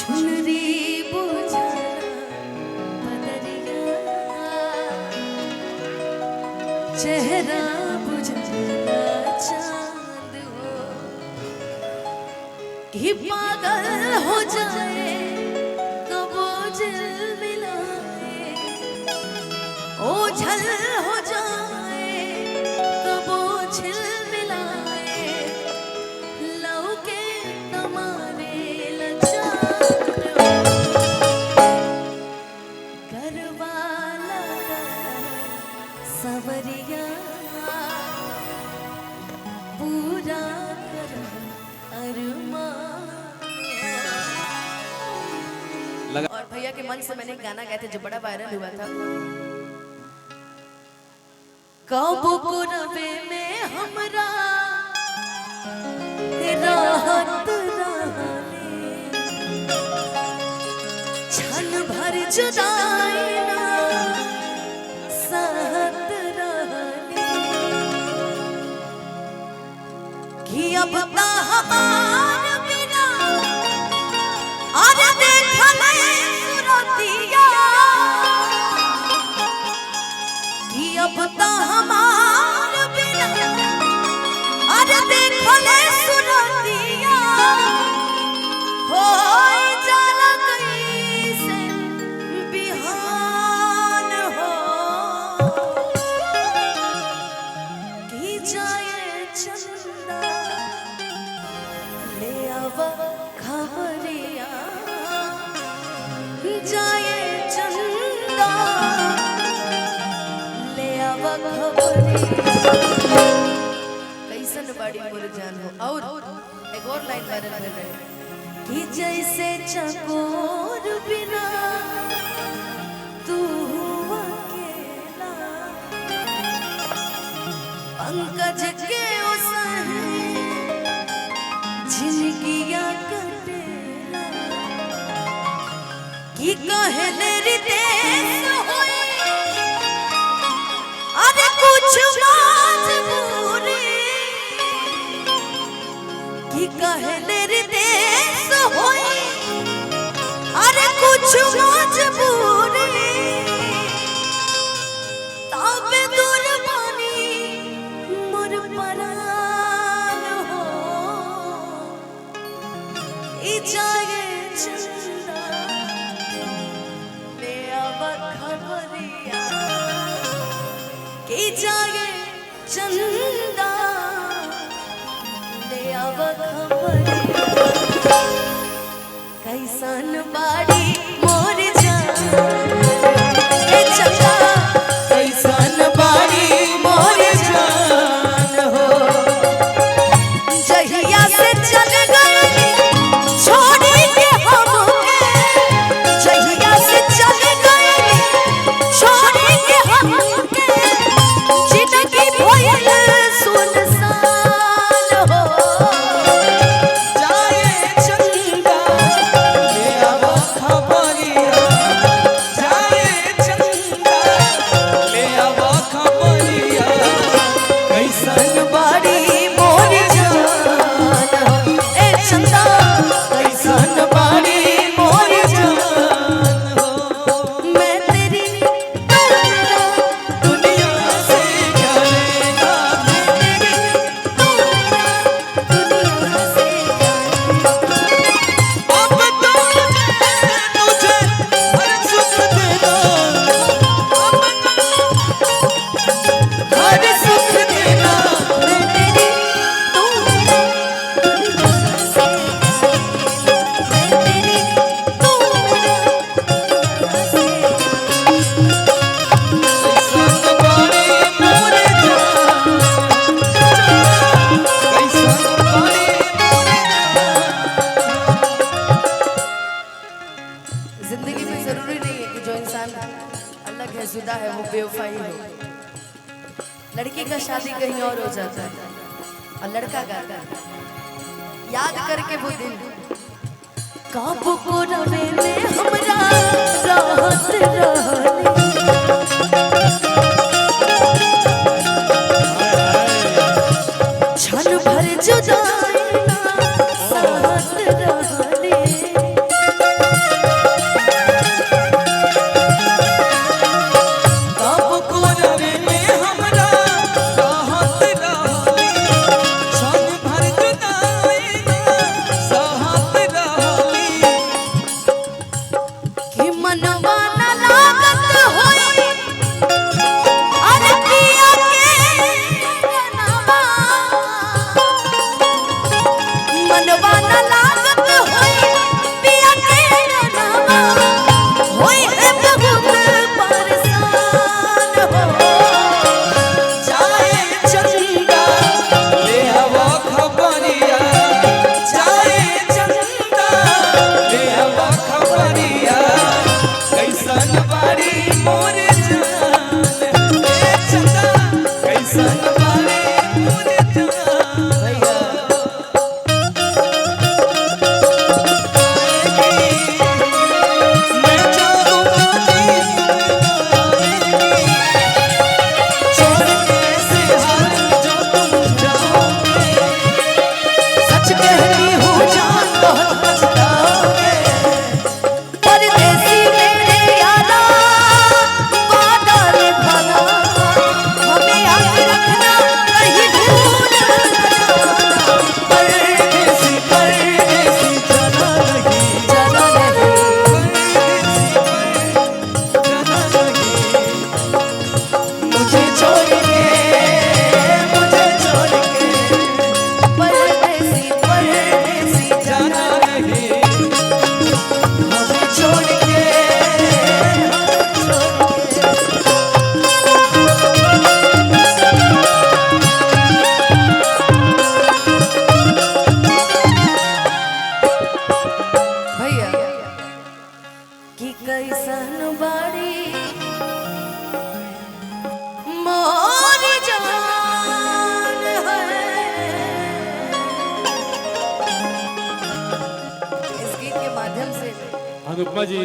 चुनरी बुझाना बदरिया, चेहरा बुझाना चांद हो कि पागल हो जाए कबो दिल मिलाए, ओझल हो जाए कबो छिल मिलाए, लौके तमारे लचार हो करवाला सवरिया पूरा कर अरमान। और भैया के मन से मैंने एक गाना गाया था जो बड़ा वायरल हुआ था, काबू कुरबे में हमरा राहत रहले, छन भर जुदाई ना सहत रहले, कि अब ता हमार बिना और देखले सुरतिया, कि अब ता हमार बिना और देखले सुरतिया, हो जाला कैसे बिहान हो कि जाए चंदा ले आव खबरिया, जाए चंदा ले आव खबरिया। कैसन बड़ी मुरझान हो। और एक और लाइन वायरल कर रहे हैं कि जैसे चकोर बिना तू अकेला, पंकज के उसने जिंदगिया कटेला, कि कहले रितेश होई अरे कुछ मजबूरी, कि कहले रितेश होई अरे कुछ मजबूरी, तबे दूर बनी मोर परान हो, ई जाए चंदा ले आव खबरिया, कि जाए चंदा ले आव खबरिया। कैसन बाड़ी मोर जान ए चंदा, कैसन बाड़ी मोर जान हो, जहिया से चल गई छोड़ी के हमके, जहिया से चल गई छोड़ी के हमके, जिंदगी भइल सुनसान हो, जाए चंदा ले आव खबरिया, जाए चंदा ले आव खबरिया, कैसन बाड़ी मोर जान हो ए चंदा, कैसन बाड़ी मोर जान हो मैं तेरी दुनिया से करेगा, दुनिया से अब तो मुझे हर सुख देना, हर सुख देना, मैं तेरी दुनिया से, मैं तेरी दुनिया से। कैसन बाड़ी मोर जान, कैसन बाड़ी मोर जिंदगी में जरूरी नहीं है कि जो इंसान अलग है, जुदा है, वो बेवफाई हो। लड़की का शादी कहीं और हो जाता है और लड़का गाता है याद करके वो दिन, काबू को रवे में हमरा राहत रहले, छन भर जुदाई ना सहत रहले, कैसन बाड़ी मोरी जान है। इस गीत के माध्यम से अनुपमा जी